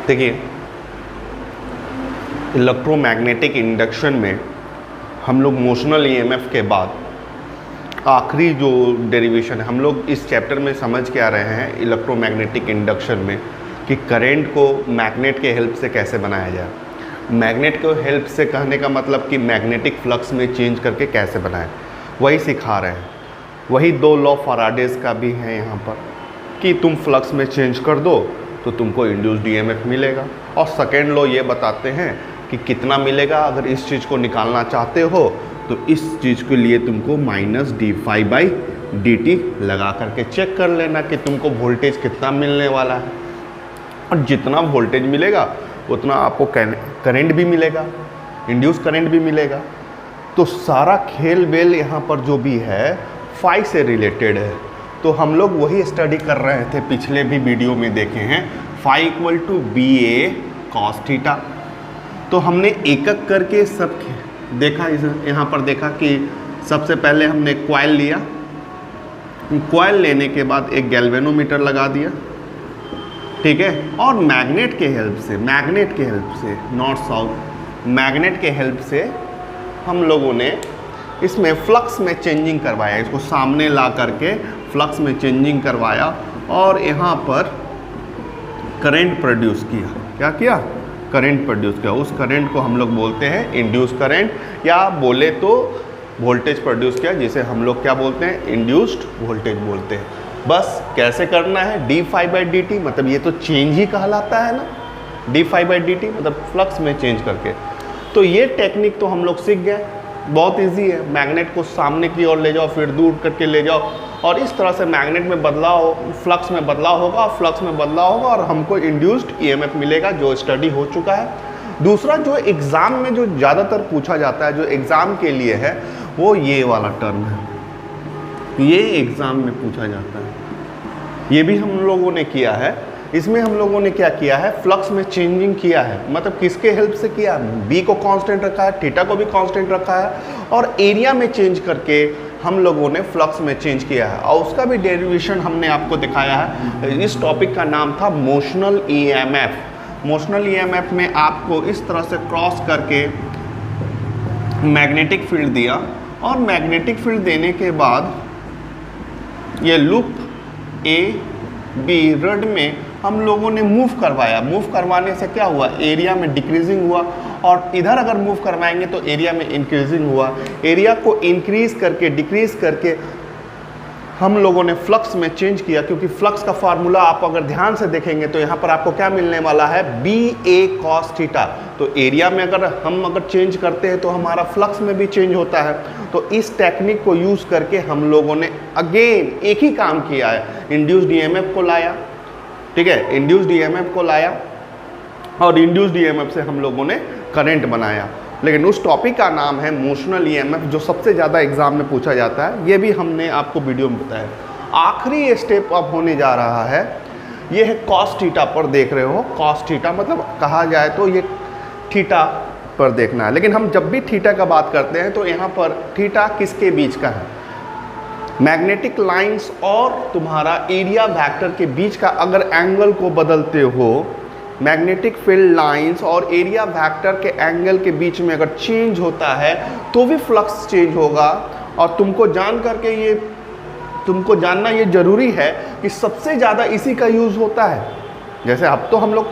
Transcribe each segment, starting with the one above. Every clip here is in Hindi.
देखिए, इलेक्ट्रोमैग्नेटिक इंडक्शन में हम लोग मोशनल ईएमएफ के बाद आखिरी जो डेरिवेशन है हम लोग इस चैप्टर में समझ के आ रहे हैं इलेक्ट्रोमैग्नेटिक इंडक्शन में कि करंट को मैग्नेट के हेल्प से कैसे बनाया जाए। मैग्नेट को हेल्प से कहने का मतलब कि मैग्नेटिक फ्लक्स में चेंज करके कैसे बनाएं, वही सिखा रहे हैं। वही दो लॉ फैराडेज का भी है यहाँ पर कि तुम फ्लक्स में चेंज कर दो तो तुमको इंड्यूस्ड ईएमएफ मिलेगा, और सेकेंड लॉ ये बताते हैं कि कितना मिलेगा। अगर इस चीज़ को निकालना चाहते हो तो इस चीज़ के लिए तुमको माइनस d∅dt लगा करके चेक कर लेना कि तुमको वोल्टेज कितना मिलने वाला है, और जितना वोल्टेज मिलेगा उतना आपको करंट भी मिलेगा, इंड्यूस करंट भी मिलेगा। तो सारा खेल बेल यहाँ पर जो भी है फाई से रिलेटेड है। तो हम लोग वही स्टडी कर रहे थे, पिछले भी वीडियो में देखे हैं, phi equal to BA cos theta. तो हमने एक एक करके सब देखा। यहाँ पर देखा कि सबसे पहले हमने कॉइल लिया, कॉइल लेने के बाद एक गैल्वेनोमीटर लगा दिया, ठीक है, और मैग्नेट के हेल्प से नॉर्थ साउथ मैग्नेट के हेल्प से हम लोगों ने इसमें फ्लक्स में चेंजिंग करवाया। इसको सामने ला करके फ्लक्स में चेंजिंग करवाया और यहाँ पर करंट प्रोड्यूस किया। क्या किया? करंट प्रोड्यूस किया। उस करंट को हम लोग बोलते हैं इंड्यूस करंट, या बोले तो वोल्टेज प्रोड्यूस किया, जिसे हम लोग क्या बोलते हैं? इंड्यूस्ड वोल्टेज बोलते हैं। बस कैसे करना है? d∅dt, मतलब ये तो चेंज ही कहलाता है ना, d∅dt मतलब फ्लक्स में चेंज करके। तो ये टेक्निक तो हम लोग सीख गए, बहुत इजी है। मैग्नेट को सामने की ओर ले जाओ, फिर दूर करके ले जाओ, और इस तरह से मैग्नेट में बदलाव, फ्लक्स में बदलाव होगा, और फ्लक्स में बदलाव होगा और हमको इंड्यूस्ड ईएमएफ मिलेगा, जो स्टडी हो चुका है। दूसरा जो एग्ज़ाम में जो ज़्यादातर पूछा जाता है, जो एग्ज़ाम के लिए है, वो ये वाला टर्म है, ये एग्ज़ाम में पूछा जाता है। ये भी हम लोगों ने किया है। इसमें हम लोगों ने क्या किया है? फ्लक्स में चेंजिंग किया है। मतलब किसके हेल्प से किया? बी को कांस्टेंट रखा है, थीटा को भी कांस्टेंट रखा है, और एरिया में चेंज करके हम लोगों ने फ्लक्स में चेंज किया है, और उसका भी डेरिवेशन हमने आपको दिखाया है। इस टॉपिक का नाम था मोशनल ईएमएफ। मोशनल ईएमएफ में आपको इस तरह से क्रॉस करके मैग्नेटिक फील्ड दिया, और मैग्नेटिक फील्ड देने के बाद ये लूप A B रड में हम लोगों ने मूव करवाया। मूव करवाने से क्या हुआ? एरिया में डिक्रीजिंग हुआ, और इधर अगर मूव करवाएंगे तो एरिया में इंक्रीजिंग हुआ। एरिया को इंक्रीज करके डिक्रीज करके हम लोगों ने फ्लक्स में चेंज किया, क्योंकि फ्लक्स का फार्मूला आप अगर ध्यान से देखेंगे तो यहाँ पर आपको क्या मिलने वाला है? BA cos theta. तो एरिया में अगर चेंज करते हैं तो हमारा फ्लक्स में भी चेंज होता है। तो इस टेक्निक को यूज़ करके हम लोगों ने अगेन एक ही काम किया है, इंड्यूस्ड ईएमएफ को लाया, ठीक है, इंड्यूस्ड ईएमएफ को लाया, और इंड्यूस्ड ईएमएफ से हम लोगों ने करंट बनाया। लेकिन उस टॉपिक का नाम है मोशनल ईएमएफ, जो सबसे ज़्यादा एग्जाम में पूछा जाता है। ये भी हमने आपको वीडियो में बताया। आखिरी स्टेप अब होने जा रहा है, ये है कॉस थीटा पर देख रहे हो। कॉस थीटा मतलब कहा जाए तो ये थीटा पर देखना है। लेकिन हम जब भी थीटा का बात करते हैं तो यहाँ पर थीटा किसके बीच का है? मैग्नेटिक लाइंस और तुम्हारा एरिया वेक्टर के बीच का अगर एंगल को बदलते हो, मैग्नेटिक फील्ड लाइंस और एरिया वेक्टर के एंगल के बीच में अगर चेंज होता है तो भी फ्लक्स चेंज होगा। और तुमको जानना ये ज़रूरी है कि सबसे ज़्यादा इसी का यूज़ होता है। जैसे अब तो हम लोग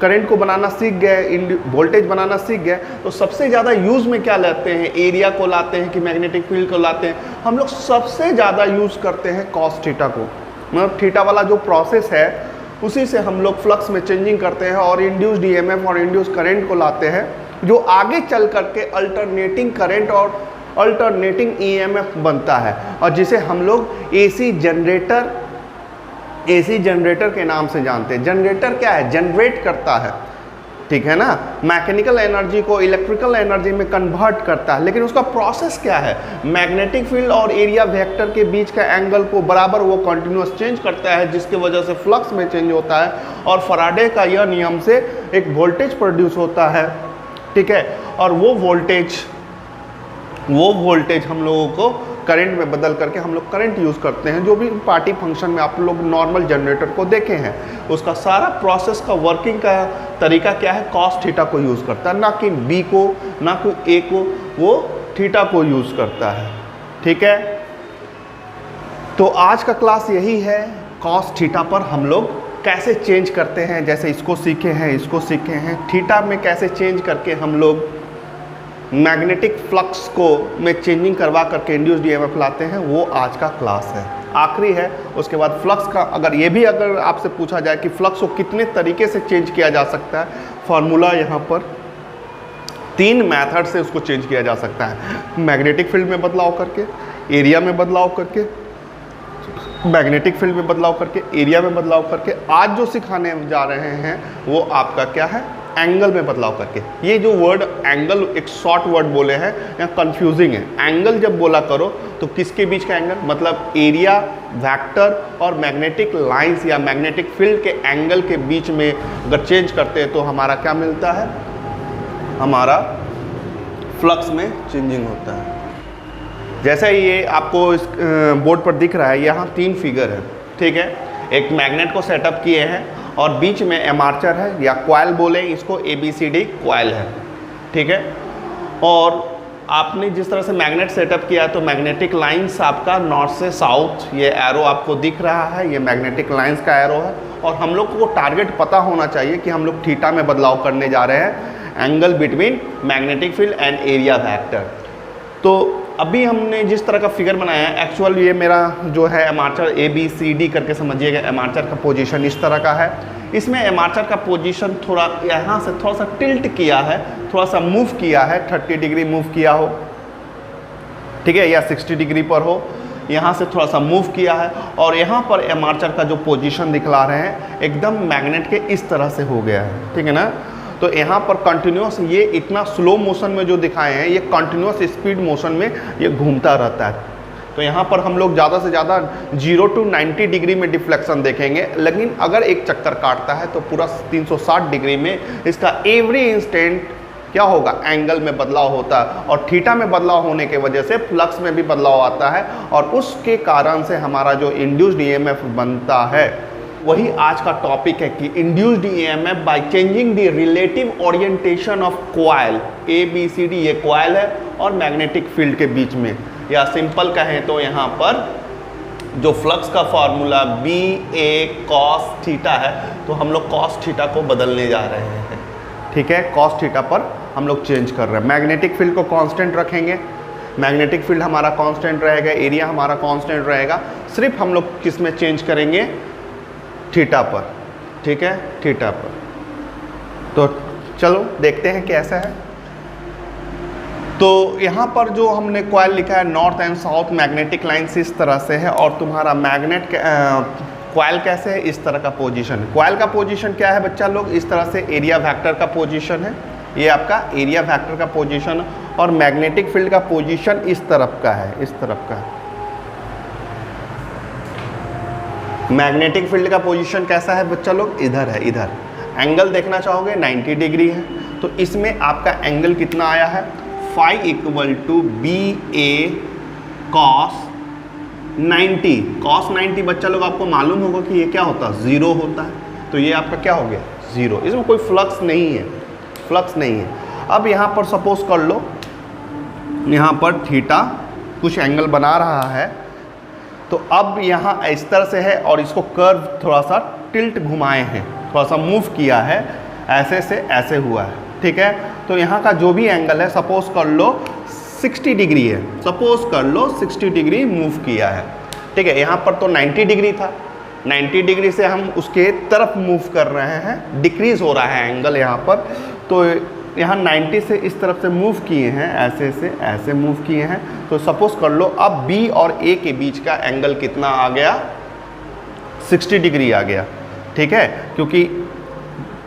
करंट को बनाना सीख गए, वोल्टेज बनाना सीख गए, तो सबसे ज़्यादा यूज़ में क्या लाते हैं? एरिया को लाते हैं कि मैग्नेटिक फील्ड को लाते हैं? हम लोग सबसे ज़्यादा यूज़ करते हैं कॉस थीटा को। मतलब थीटा वाला जो प्रोसेस है उसी से हम लोग फ्लक्स में चेंजिंग करते हैं और इंड्यूस्ड ईएमएफ और इंड्यूस्ड करंट को लाते हैं, जो आगे चल करके अल्टरनेटिंग करंट और अल्टरनेटिंग ईएमएफ बनता है, और जिसे हम लोग एसी जनरेटर के नाम से जानते हैं। जनरेटर क्या है? जनरेट करता है, ठीक है ना, मैकेनिकल एनर्जी को इलेक्ट्रिकल एनर्जी में कन्वर्ट करता है। लेकिन उसका प्रोसेस क्या है? मैग्नेटिक फील्ड और एरिया वेक्टर के बीच का एंगल को बराबर वो कंटिन्यूस चेंज करता है, जिसकी वजह से फ्लक्स में चेंज होता है, और फैराडे का यह नियम से एक वोल्टेज प्रोड्यूस होता है, ठीक है। और वो वोल्टेज हम लोगों को करंट में बदल करके हम लोग करंट यूज़ करते हैं। जो भी पार्टी फंक्शन में आप लोग नॉर्मल जनरेटर को देखे हैं, उसका सारा प्रोसेस का वर्किंग का तरीका क्या है, कॉस थीटा को यूज़ करता है, ना कि बी को, ना कि ए को, वो थीटा को यूज़ करता है। ठीक है, तो आज का क्लास यही है, कॉस थीटा पर हम लोग कैसे चेंज करते हैं, जैसे इसको सीखे हैं, इसको सीखे हैं, थीटा में कैसे चेंज करके हम लोग मैग्नेटिक फ्लक्स को में चेंजिंग करवा करके इंड्यूस्ड ईएमएफ लाते हैं, वो आज का क्लास है, आखिरी है। उसके बाद फ्लक्स का अगर आपसे पूछा जाए कि फ्लक्स को कितने तरीके से चेंज किया जा सकता है, फार्मूला यहाँ पर 3 मेथड से उसको चेंज किया जा सकता है। मैग्नेटिक फील्ड में बदलाव करके, एरिया में बदलाव करके, मैग्नेटिक फील्ड में बदलाव करके, एरिया में बदलाव करके, आज जो सिखाने जा रहे हैं वो आपका क्या है, एंगल में बदलाव करके। ये जो वर्ड एंगल एक शॉर्ट वर्ड बोले हैं, यहाँ कंफ्यूजिंग है। एंगल जब बोला करो तो किसके बीच का एंगल, मतलब एरिया वेक्टर और मैग्नेटिक लाइंस या मैग्नेटिक फील्ड के एंगल के बीच में अगर चेंज करते हैं तो हमारा क्या मिलता है, हमारा फ्लक्स में चेंजिंग होता है। जैसे ये आपको इस बोर्ड पर दिख रहा है, यहाँ 3 फिगर है। ठीक है, एक मैग्नेट को सेटअप किए हैं और बीच में एमार्चर है या क्वाइल बोले इसको, ABCD क्वाइल है। ठीक है, और आपने जिस तरह से मैग्नेट सेटअप किया है तो मैग्नेटिक लाइंस आपका नॉर्थ से साउथ, ये एरो आपको दिख रहा है, ये मैग्नेटिक लाइंस का एरो है। और हम लोग को टारगेट पता होना चाहिए कि हम लोग थीटा में बदलाव करने जा रहे हैं, angle between magnetic field and area vector. तो अभी हमने जिस तरह का फिगर बनाया है, एक्चुअल ये मेरा जो है एमार्चर ABCD करके समझिएगा, एमार्चर का पोजीशन इस तरह का है। इसमें एमार्चर का पोजीशन थोड़ा यहाँ से थोड़ा सा टिल्ट किया है, थोड़ा सा मूव किया है, 30 डिग्री मूव किया हो, ठीक है, या 60 डिग्री पर हो, यहाँ से थोड़ा सा मूव किया है। और यहाँ पर एमार्चर का जो पोजीशन दिखला रहे हैं एकदम मैग्नेट के इस तरह से हो गया है। ठीक है ना, तो यहाँ पर कंटिन्यूस, ये इतना स्लो मोशन में जो दिखाए हैं ये कंटिन्यूस स्पीड मोशन में ये घूमता रहता है। तो यहाँ पर हम लोग ज़्यादा से ज़्यादा 0 to 90 डिग्री में डिफ्लेक्शन देखेंगे, लेकिन अगर एक चक्कर काटता है तो पूरा 360 डिग्री में इसका एवरी इंस्टेंट क्या होगा, एंगल में बदलाव होता है। और थीटा में बदलाव होने के वजह से फ्लक्स में भी बदलाव आता है, और उसके कारण से हमारा जो इंड्यूस्ड ईएमएफ बनता है, वही आज का टॉपिक है कि induced EMF by changing the relative orientation of coil. ABCD ये कॉइल है और मैग्नेटिक फील्ड के बीच में, या सिंपल कहें तो यहाँ पर जो फ्लक्स का फॉर्मूला BA cos थीटा है, तो हम लोग cos थीटा को बदलने जा रहे हैं। ठीक है, cos थीटा पर हम लोग चेंज कर रहे हैं। मैग्नेटिक फील्ड को कांस्टेंट रखेंगे, मैग्नेटिक फील्ड हमारा कांस्टेंट रहेगा, एरिया हमारा कांस्टेंट रहेगा, सिर्फ हम लोग किस में चेंज करेंगे, थीटा पर। ठीक है, थीटा पर। तो चलो देखते हैं कैसा है। तो यहाँ पर जो हमने कॉइल लिखा है, north and south magnetic lines इस तरह से है, और तुम्हारा मैग्नेट कॉइल कैसे है, इस तरह का पोजीशन। कॉइल का पोजीशन क्या है बच्चा लोग, इस तरह से एरिया वेक्टर का पोजीशन है, ये आपका एरिया वेक्टर का पोजीशन, और मैग्नेटिक फील्ड का पोजीशन इस तरफ का है, इस तरफ का है। मैग्नेटिक फील्ड का पोजीशन कैसा है बच्चा लोग, इधर है, इधर। एंगल देखना चाहोगे 90 डिग्री है, तो इसमें आपका एंगल कितना आया है, phi = BA cos 90। cos 90 बच्चा लोग आपको मालूम होगा कि ये क्या होता है, 0 होता है। तो ये आपका क्या हो गया, 0। इसमें कोई फ्लक्स नहीं है, फ्लक्स नहीं है। अब यहाँ पर सपोज कर लो, यहाँ पर थीटा कुछ एंगल बना रहा है, तो अब यहाँ इस तरह से है, और इसको कर्व थोड़ा सा टिल्ट घुमाए हैं, थोड़ा सा मूव किया है, ऐसे से ऐसे हुआ है। ठीक है, तो यहाँ का जो भी एंगल है, सपोज कर लो 60 डिग्री है, सपोज कर लो 60 डिग्री मूव किया है। ठीक है, यहाँ पर तो 90 डिग्री था, 90 डिग्री से हम उसके तरफ मूव कर रहे हैं, डिक्रीज हो रहा है एंगल यहाँ पर। तो यहाँ 90 से इस तरफ से मूव किए हैं, ऐसे से ऐसे मूव किए हैं। तो सपोज कर लो अब B और A के बीच का एंगल कितना आ गया, 60 डिग्री आ गया। ठीक है, क्योंकि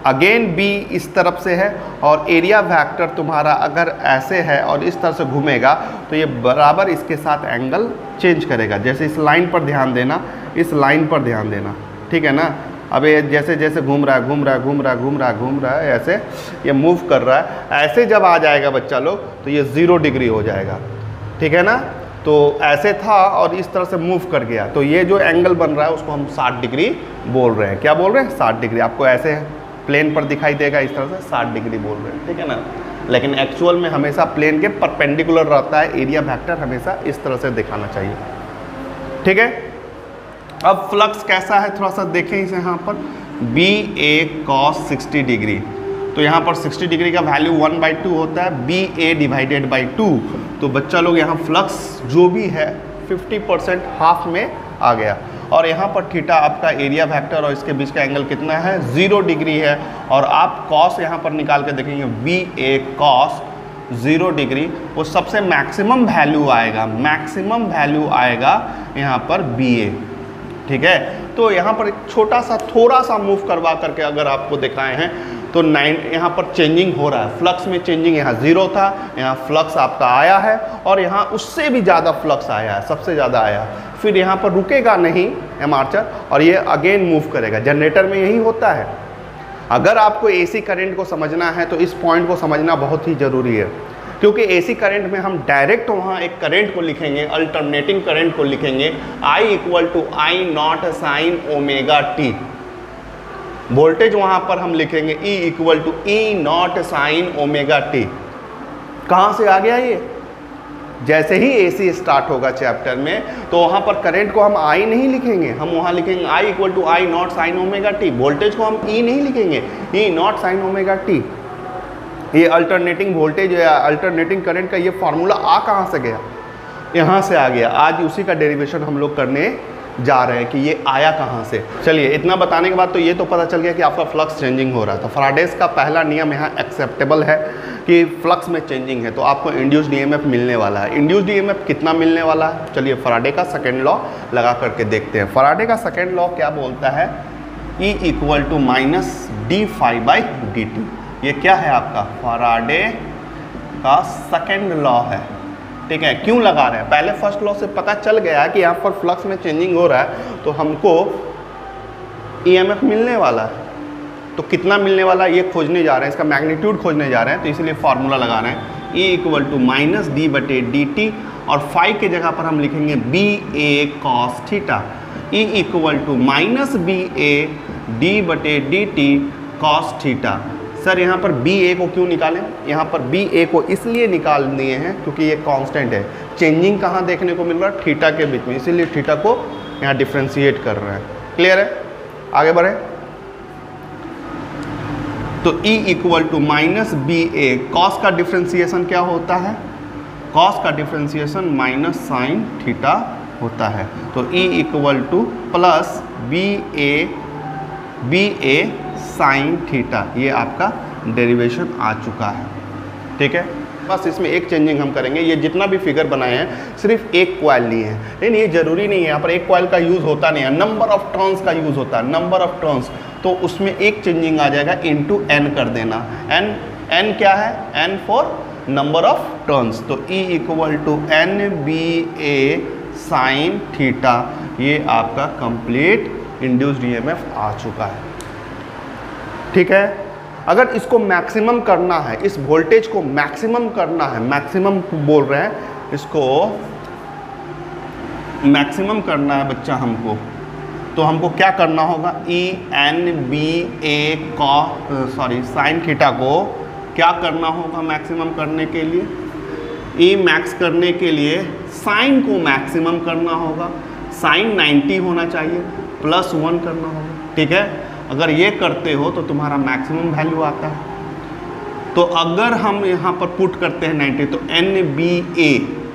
अगेन B इस तरफ से है, और एरिया वेक्टर तुम्हारा अगर ऐसे है और इस तरह से घूमेगा तो ये बराबर इसके साथ एंगल चेंज करेगा। जैसे इस लाइन पर ध्यान देना, इस लाइन पर ध्यान देना, ठीक है ना। अब ये जैसे जैसे घूम रहा है, घूम रहा है, घूम रहा है, घूम रहा है, घूम रहा है, ऐसे ये मूव कर रहा है, ऐसे जब आ जाएगा बच्चा लोग तो ये 0 डिग्री हो जाएगा। ठीक है ना, तो ऐसे था और इस तरह से मूव कर गया, तो ये जो एंगल बन रहा है उसको हम 60 डिग्री बोल रहे हैं। क्या बोल रहे हैं? 60 डिग्री। आपको ऐसे प्लेन पर दिखाई देगा इस तरह से 60 डिग्री बोल रहे हैं, ठीक है ना। लेकिन एक्चुअल में हमेशा प्लेन के परपेंडिकुलर रहता है, एरिया वेक्टर हमेशा इस तरह से दिखाना चाहिए, ठीक है। अब फ्लक्स कैसा है थोड़ा सा देखें इसे। यहाँ पर बी ए कॉस 60 डिग्री, तो यहाँ पर 60 डिग्री का वैल्यू 1/2 होता है, बी ए डिवाइडेड बाई 2। तो बच्चा लोग यहाँ फ्लक्स जो भी है 50% हाफ में आ गया। और यहाँ पर थीटा आपका एरिया वेक्टर और इसके बीच का एंगल कितना है? 0 डिग्री है। और आप कॉस यहाँ पर निकाल के देखेंगे, बी ए कॉस 0 डिग्री, वो सबसे मैक्सिमम वैल्यू आएगा, मैक्सिमम वैल्यू आएगा यहाँ पर बी ए, ठीक है। तो यहाँ पर एक छोटा सा थोड़ा सा मूव करवा करके अगर आपको दिखाए हैं तो 9 यहाँ पर चेंजिंग हो रहा है, फ्लक्स में चेंजिंग। यहाँ 0 था, यहाँ फ्लक्स आपका आया है और यहाँ उससे भी ज़्यादा फ्लक्स आया है, सबसे ज़्यादा आया। फिर यहाँ पर रुकेगा नहीं एमार्चर और ये अगेन मूव करेगा। जनरेटर में यही होता है। अगर आपको एसी करंट को समझना है तो इस पॉइंट को समझना बहुत ही ज़रूरी है, क्योंकि एसी करंट में हम डायरेक्ट वहाँ एक करंट को लिखेंगे, अल्टरनेटिंग करंट को लिखेंगे, I = I0 sin omega T. Voltage वहाँ पर हम लिखेंगे E = E0 sin omega T. कहाँ से आ गया ये? जैसे ही एसी स्टार्ट होगा चैप्टर में तो वहाँ पर करंट को हम I नहीं लिखेंगे, हम वहाँ लिखेंगे I = I0 sin omega T. Voltage को हम E नहीं लिखेंगे, E0 sin ओमेगा टी। ये अल्टरनेटिंग वोल्टेज या अल्टरनेटिंग करंट का ये फार्मूला आ कहाँ से गया? यहाँ से आ गया। आज उसी का डेरिवेशन हम लोग करने जा रहे हैं कि ये आया कहाँ से। चलिए, इतना बताने के बाद तो ये तो पता चल गया कि आपका फ्लक्स चेंजिंग हो रहा है। तो फैराडेज का पहला नियम यहाँ एक्सेप्टेबल है कि फ्लक्स में चेंजिंग है, तो आपको इंड्यूस्ड ईएमएफ मिलने वाला है। इंड्यूस्ड ईएमएफ कितना मिलने वाला है? चलिए फैराडे का सेकेंड लॉ लगा करके देखते हैं। फैराडे का सेकेंड लॉ क्या बोलता है? E = -d∅/dt। ये क्या है आपका? फैराडे का सेकेंड लॉ है, ठीक है। क्यों लगा रहे हैं? पहले फर्स्ट लॉ से पता चल गया कि यहाँ पर फ्लक्स में चेंजिंग हो रहा है तो हमको ईएमएफ मिलने वाला है। तो कितना मिलने वाला है ये खोजने जा रहे हैं, इसका मैग्नीट्यूड खोजने जा रहे हैं, तो इसलिए फार्मूला लगा रहे हैं E = -d/dt और फाई के जगह पर हम लिखेंगे B A cos theta. E = -BA d/dt cos theta. Sir यहाँ पर बी ए को क्यों निकालें? यहाँ पर बी ए को इसलिए निकाल दिए हैं क्योंकि ये कांस्टेंट है। चेंजिंग कहाँ देखने को मिल रहा है? थीटा के बीच में, इसीलिए थीटा को यहाँ डिफ्रेंशिएट कर रहे हैं। क्लियर है? आगे बढ़े। तो E = -BA, कॉस का डिफ्रेंशिएशन क्या होता है? कॉस का डिफ्रेंशिएशन माइनस साइन थीटा होता है। तो E = BA साइन थीटा, ये आपका डेरिवेशन आ चुका है, ठीक है। बस इसमें एक चेंजिंग हम करेंगे। ये जितना भी फिगर बनाए हैं सिर्फ एक कॉइल लिए हैं, लेकिन ये जरूरी नहीं है। यहाँ पर एक कॉइल का यूज़ होता नहीं है, नंबर ऑफ टर्न्स का यूज़ होता है, नंबर ऑफ टर्न्स। तो उसमें एक चेंजिंग आ जाएगा, * n कर देना। n क्या है? n for number of turns. तो E = NBA साइन थीटा, ये आपका कंप्लीट इंड्यूस्ड ईएमएफ आ चुका है, ठीक है। अगर इसको मैक्सिमम करना है, इस वोल्टेज को मैक्सिमम करना है, मैक्सिमम बोल रहे हैं, इसको मैक्सिमम करना है बच्चा हमको, तो हमको क्या करना होगा? ENBA साइन थीटा को क्या करना होगा मैक्सिमम करने के लिए? E मैक्स करने के लिए साइन को मैक्सिमम करना होगा। साइन 90 होना चाहिए, +1 करना होगा, ठीक है। अगर ये करते हो तो तुम्हारा मैक्सिमम वैल्यू आता है। तो अगर हम यहाँ पर पुट करते हैं 90, तो NBA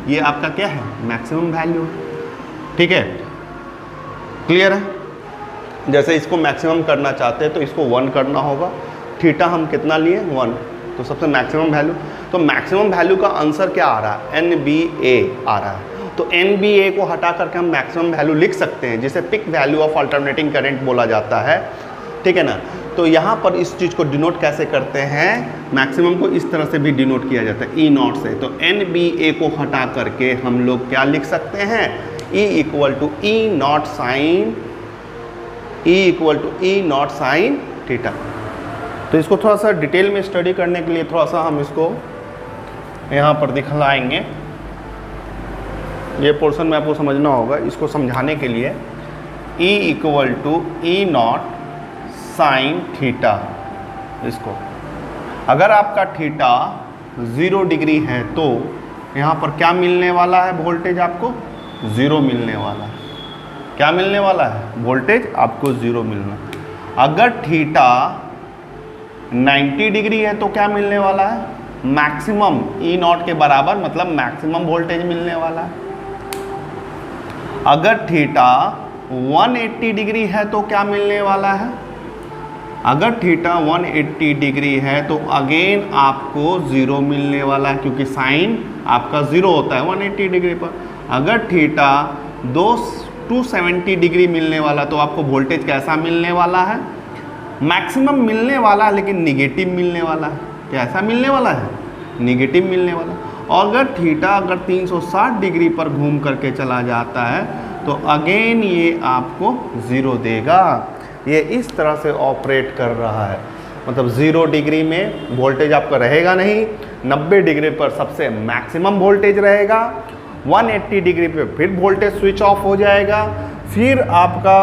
ये आपका क्या है? मैक्सिमम वैल्यू है, ठीक है। क्लियर है? जैसे इसको मैक्सिमम करना चाहते हैं तो इसको 1 करना होगा। थीटा हम कितना लिए? 1, तो सबसे मैक्सिमम वैल्यू। तो मैक्सिमम वैल्यू का आंसर क्या आ रहा है? NBA आ रहा है। तो NBA को हटा करके हम मैक्सिमम वैल्यू लिख सकते हैं, जिसे peak value of alternating current बोला जाता है, ठीक है ना। तो यहाँ पर इस चीज़ को डिनोट कैसे करते हैं? मैक्सिमम को इस तरह से भी डिनोट किया जाता है, E0 से। तो NBA को हटा करके हम लोग क्या लिख सकते हैं? E = E0 sine theta. तो इसको थोड़ा सा डिटेल में स्टडी करने के लिए थोड़ा सा हम इसको यहाँ पर दिखलाएंगे। ये पोर्शन में आपको समझना होगा, इसको समझाने के लिए E equal to E naught sine theta. इसको अगर आपका थीटा 0 डिग्री है तो यहाँ पर क्या मिलने वाला है, वोल्टेज आपको 0 मिलने वाला है। क्या मिलने वाला है, वोल्टेज आपको 0 मिलना। अगर थीटा 90 डिग्री है तो क्या मिलने वाला है, मैक्सिमम ई नॉट के बराबर, मतलब मैक्सिमम वोल्टेज मिलने वाला है। अगर थीटा 180 डिग्री है तो क्या मिलने वाला है, अगर थीटा 180 डिग्री है तो अगेन आपको 0 मिलने वाला है, क्योंकि साइन आपका 0 होता है 180 डिग्री पर। अगर थीटा 270 डिग्री मिलने वाला तो आपको वोल्टेज कैसा मिलने वाला है, मैक्सिमम मिलने वाला है लेकिन निगेटिव मिलने वाला है। कैसा मिलने वाला है, निगेटिव मिलने वाला। और अगर थीटा अगर 360 डिग्री पर घूम करके चला जाता है तो अगेन ये आपको 0 देगा। ये इस तरह से ऑपरेट कर रहा है, मतलब 0 डिग्री में वोल्टेज आपका रहेगा नहीं, 90 डिग्री पर सबसे मैक्सिमम वोल्टेज रहेगा, 180 डिग्री पे फिर वोल्टेज स्विच ऑफ हो जाएगा, फिर आपका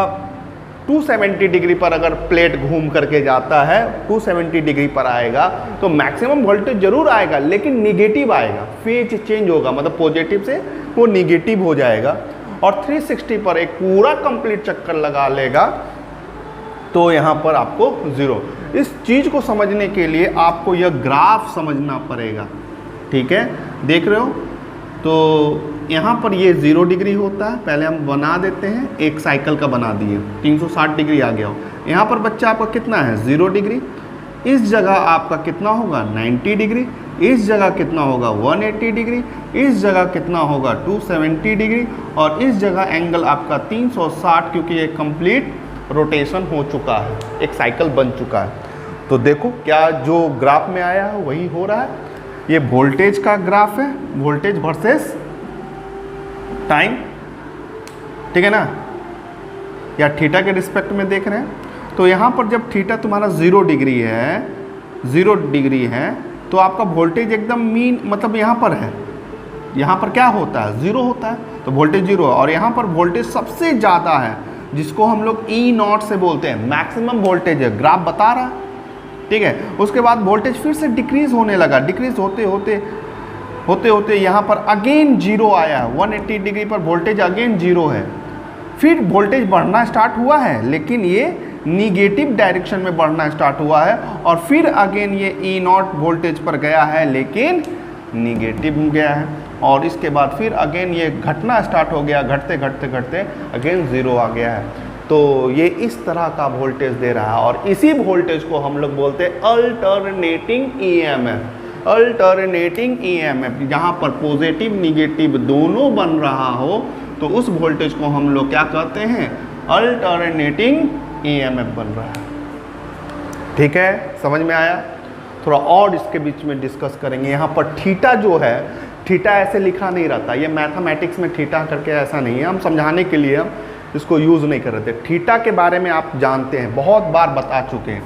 270 डिग्री पर अगर प्लेट घूम करके जाता है 270 डिग्री पर आएगा तो मैक्सिमम वोल्टेज जरूर आएगा लेकिन निगेटिव आएगा, फेज चेंज होगा, मतलब पॉजिटिव से वो निगेटिव हो जाएगा। और 360 पर एक पूरा कंप्लीट चक्कर लगा लेगा तो यहाँ पर आपको 0। इस चीज़ को समझने के लिए आपको यह ग्राफ समझना पड़ेगा, ठीक है, देख रहे हो। तो यहाँ पर ये 0 डिग्री होता है, पहले हम बना देते हैं, एक साइकिल का बना दिए, 360 डिग्री आ गया हो। यहाँ पर बच्चा आपका कितना है, 0 डिग्री। इस जगह आपका कितना होगा, 90 डिग्री। इस जगह कितना होगा, 180 डिग्री। इस जगह कितना होगा, 270 डिग्री। और इस जगह एंगल आपका 360, क्योंकि ये कंप्लीट रोटेशन हो चुका है, एक साइकिल बन चुका है। तो देखो क्या जो ग्राफ में आया है वही हो रहा है। ये वोल्टेज का ग्राफ है, वोल्टेज वर्सेस टाइम, ठीक है ना, या थीटा के रिस्पेक्ट में देख रहे हैं। तो यहाँ पर जब थीटा तुम्हारा 0 डिग्री है, 0 डिग्री है तो आपका वोल्टेज एकदम मीन, मतलब यहाँ पर है, यहाँ पर क्या होता है, 0 होता है, तो वोल्टेज 0 है। और यहाँ पर वोल्टेज सबसे ज़्यादा है जिसको हम लोग ई नॉट से बोलते हैं, मैक्सिमम वोल्टेज है, ग्राफ बता रहा है, ठीक है। उसके बाद वोल्टेज फिर से डिक्रीज होने लगा, डिक्रीज होते होते यहाँ पर अगेन 0 आया है, 180 डिग्री पर वोल्टेज अगेन 0 है। फिर वोल्टेज बढ़ना स्टार्ट हुआ है लेकिन ये निगेटिव डायरेक्शन में बढ़ना स्टार्ट हुआ है, और फिर अगेन ये ई नॉट वोल्टेज पर गया है लेकिन निगेटिव गया है, और इसके बाद फिर अगेन ये घटना स्टार्ट हो गया, घटते घटते घटते अगेन 0 आ गया है। तो ये इस तरह का वोल्टेज दे रहा है, और इसी वोल्टेज को हम लोग बोलते हैं अल्टरनेटिंग ईएमएफ। अल्टरनेटिंग ईएमएफ, जहाँ पर पॉजिटिव निगेटिव दोनों बन रहा हो तो उस वोल्टेज को हम लोग क्या कहते हैं, अल्टरनेटिंग ईएमएफ बन रहा है, ठीक है, समझ में आया। थोड़ा और इसके बीच में डिस्कस करेंगे। यहाँ पर थीटा जो है, थीटा ऐसे लिखा नहीं रहता, ये मैथमेटिक्स में थीटा करके ऐसा नहीं है, हम समझाने के लिए हम इसको यूज़ नहीं कर रहे थे। थीटा के बारे में आप जानते हैं, बहुत बार बता चुके हैं।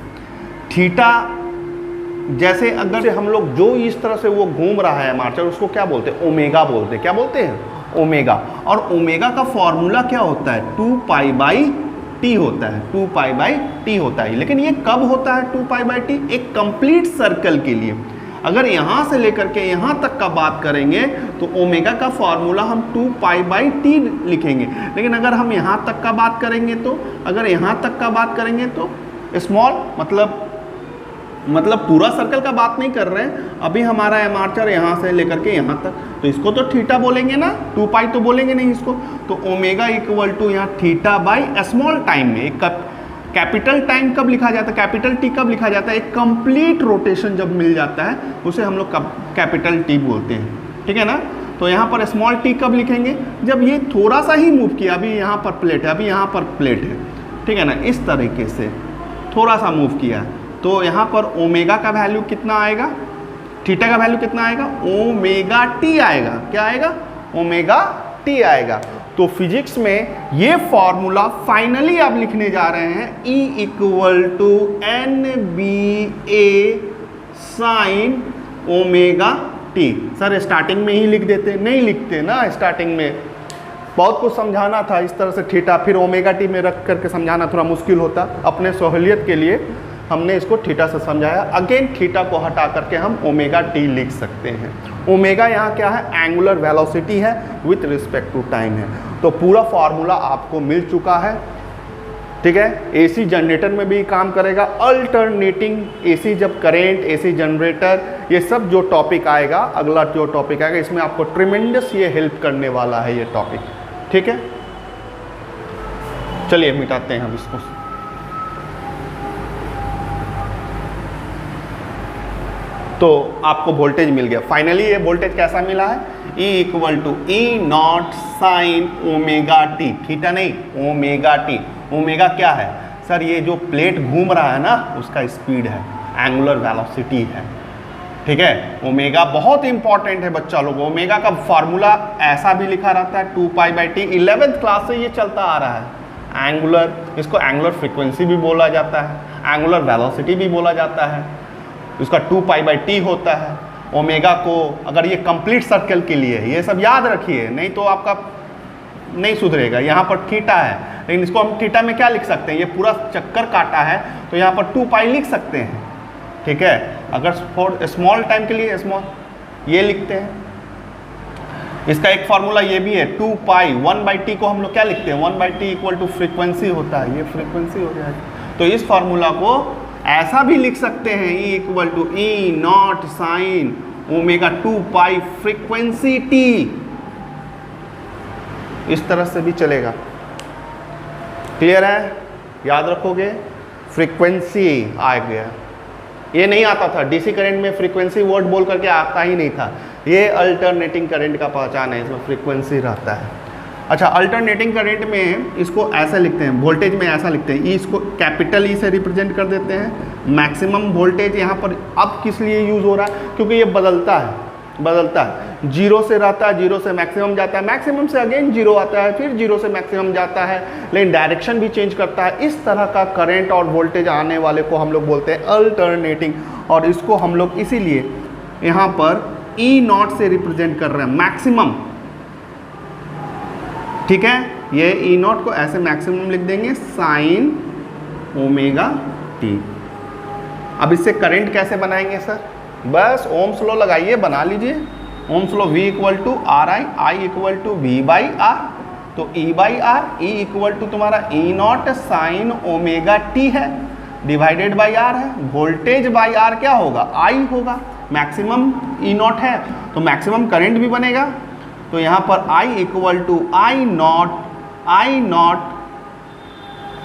थीटा जैसे अगर हम लोग जो इस तरह से वो घूम रहा है मार्चर, उसको क्या बोलते हैं, ओमेगा बोलते हैं। क्या बोलते हैं, ओमेगा। और ओमेगा का फॉर्मूला क्या होता है, 2 पाई बाई टी होता है, 2 पाई बाई टी होता है। लेकिन ये कब होता है 2 पाई बाई टी, एक कंप्लीट सर्कल के लिए। अगर यहाँ से लेकर के यहाँ तक का बात करेंगे तो ओमेगा का फॉर्मूला हम 2 पाई बाई टी लिखेंगे। लेकिन अगर हम यहाँ तक का बात करेंगे तो, अगर यहाँ तक का बात करेंगे तो स्मॉल, मतलब पूरा सर्कल का बात नहीं कर रहे हैं, अभी हमारा आर्मचर यहाँ से लेकर के यहाँ तक, तो इसको तो थीटा बोलेंगे ना, 2 पाई तो बोलेंगे नहीं इसको। तो ओमेगा इक्वल टू यहाँ थीटा बाई स्मॉल टाइम में, एक कैपिटल टाइम कब लिखा जाता है, कैपिटल टी कब लिखा जाता है, एक कंप्लीट रोटेशन जब मिल जाता है उसे हम लोग कैपिटल टी बोलते हैं, ठीक है ना। तो यहाँ पर स्मॉल टी कब लिखेंगे, जब ये थोड़ा सा ही मूव किया, अभी यहाँ पर प्लेट है, अभी यहाँ पर प्लेट है, ठीक है ना, इस तरीके से थोड़ा सा मूव किया, तो यहाँ पर ओमेगा का वैल्यू कितना आएगा, थीटा का वैल्यू कितना आएगा, ओमेगा टी आएगा। क्या आएगा, ओमेगा टी आएगा। तो फिजिक्स में ये फॉर्मूला फाइनली आप लिखने जा रहे हैं, E equal to N B A sine omega T. Sir starting में ही लिख देते, नहीं लिखते ना स्टार्टिंग में, बहुत कुछ समझाना था इस तरह से थीटा, फिर ओमेगा टी में रख करके समझाना थोड़ा मुश्किल होता। अपने सहूलियत के लिए हमने इसको थीटा से समझाया। अगेन थीटा को हटा करके हम ओमेगा टी लिख सकते हैं। ओमेगा यहाँ क्या है, एंगुलर वेलोसिटी है विथ रिस्पेक्ट टू टाइम है। तो पूरा फार्मूला आपको मिल चुका है, ठीक है। एसी जनरेटर में भी काम करेगा, अल्टरनेटिंग एसी जब करेंट, एसी जनरेटर, ये सब जो टॉपिक आएगा, अगला जो टॉपिक आएगा, इसमें आपको ट्रिमेंडस ये हेल्प करने वाला है ये टॉपिक, ठीक है। चलिए मिटाते हैं हम इसको। तो आपको वोल्टेज मिल गया फाइनली। ये वोल्टेज कैसा मिला है, E equal to E naught sine omega T, theta नहीं ओमेगा टी। ओमेगा क्या है सर, ये जो प्लेट घूम रहा है ना उसका स्पीड है, एंगुलर वेलोसिटी है, ठीक है। ओमेगा बहुत इंपॉर्टेंट है बच्चा लोग। ओमेगा का फार्मूला ऐसा भी लिखा रहता है 2π/t, 11th क्लास से ये चलता आ रहा है। एंगुलर, इसको एंगुलर फ्रीक्वेंसी भी बोला जाता है, एंगुलर वेलोसिटी भी बोला जाता है, इसका 2π/t होता है। ओमेगा को अगर ये कंप्लीट सर्कल के लिए, ये सब याद रखिए नहीं तो आपका नहीं सुधरेगा। यहाँ पर थीटा है, लेकिन इसको हम थीटा में क्या लिख सकते हैं, ये पूरा चक्कर काटा है तो यहाँ पर 2π लिख सकते हैं, ठीक है। अगर फॉर स्मॉल टाइम के लिए स्मॉल ये लिखते हैं। इसका एक फार्मूला ये भी है 2π, 1/t को हम लोग क्या लिखते हैं, 1/t इक्वल टू फ्रीक्वेंसी होता है, ये फ्रीक्वेंसी हो गया। तो इस फार्मूला को ऐसा भी लिख सकते हैं, E equal to E naught sine omega 2π frequency t, इस तरह से भी चलेगा। क्लियर है, याद रखोगे। फ्रीक्वेंसी आ गया, ये नहीं आता था डीसी करंट में, फ्रीक्वेंसी वर्ड बोल करके आता ही नहीं था। ये अल्टरनेटिंग करंट का पहचान है, इसमें फ्रीक्वेंसी रहता है। अच्छा, अल्टरनेटिंग करंट में इसको ऐसा लिखते हैं, वोल्टेज में ऐसा लिखते हैं, ई इसको कैपिटल ई से रिप्रेजेंट कर देते हैं। मैक्सिमम वोल्टेज यहाँ पर अब किस लिए यूज़ हो रहा है, क्योंकि ये बदलता है, जीरो से रहता है, जीरो से मैक्सिमम जाता है, मैक्सिमम से अगेन जीरो आता है, फिर जीरो से मैक्सिमम जाता है, लेकिन डायरेक्शन भी चेंज करता है। इस तरह का करंट और वोल्टेज आने वाले को हम लोग बोलते हैं अल्टरनेटिंग, और इसको हम लोग इसीलिए यहाँ पर ई नॉट से रिप्रेजेंट कर रहे हैं, मैक्सिमम, ठीक है। ये ई नॉट को ऐसे मैक्सिमम लिख देंगे साइन ओमेगा टी। अब इससे करंट कैसे बनाएंगे सर, बस ओम्स लॉ लगाइए, बना लीजिए। Ohm's law V equal to R I, I equal to V/R, तो E/R, E इक्वल टू तुम्हारा E naught sine omega T है, डिवाइडेड बाई R है। वोल्टेज बाई R क्या होगा, I होगा, मैक्सिमम ई नॉट है तो मैक्सिमम करंट भी बनेगा। तो यहाँ पर I equal to I naught,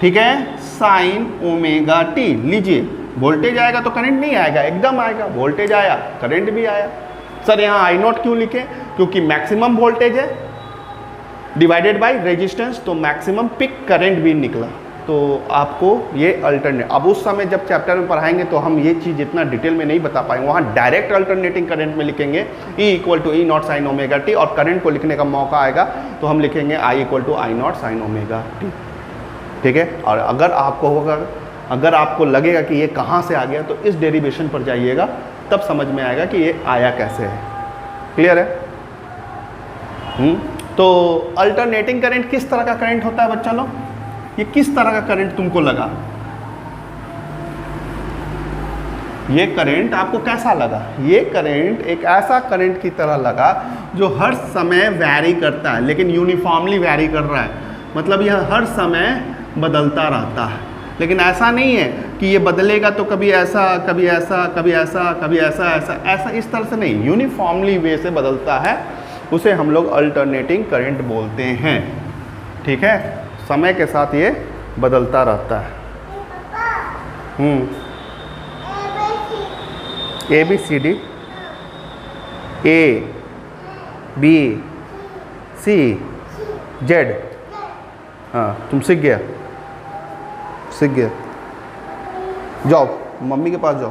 ठीक है, साइन ओमेगा टी। लीजिए, वोल्टेज आएगा तो करंट नहीं आएगा, एकदम आएगा, वोल्टेज आया करंट भी आया। सर यहाँ आई नॉट क्यों लिखे, क्योंकि मैक्सिमम वोल्टेज है डिवाइडेड बाय रेजिस्टेंस, तो मैक्सिमम पिक करंट भी निकला। तो आपको ये अल्टरनेट, अब उस समय जब चैप्टर में पढ़ाएंगे तो हम ये चीज़ इतना डिटेल में नहीं बता पाएंगे, वहाँ डायरेक्ट अल्टरनेटिंग करंट में लिखेंगे E equal to E naught sine omega T, और करंट को लिखने का मौका आएगा तो हम लिखेंगे I equal to I naught sine omega T, ठीक है। और अगर आपको होगा, अगर आपको लगेगा कि ये कहाँ से आ गया तो इस डेरिवेशन पर जाइएगा, तब समझ में आएगा कि ये आया कैसे है। क्लियर है। तो अल्टरनेटिंग करंट किस तरह का करंट होता है बच्चा लोग, ये किस तरह का करंट तुमको लगा, ये करंट आपको कैसा लगा, ये करंट एक ऐसा करंट की तरह लगा जो हर समय वैरी करता है, लेकिन यूनिफॉर्मली वैरी कर रहा है, मतलब यह हर समय बदलता रहता है। लेकिन ऐसा नहीं है कि ये बदलेगा तो कभी ऐसा कभी ऐसा कभी ऐसा कभी ऐसा ऐसा इस तरह से नहीं, यूनिफॉर्मली वे से बदलता है, उसे हम लोग अल्टरनेटिंग करंट बोलते हैं, ठीक है। समय के साथ ये बदलता रहता है। ABCD ABCZ, हाँ तुम सीख गया, जाओ मम्मी के पास जाओ।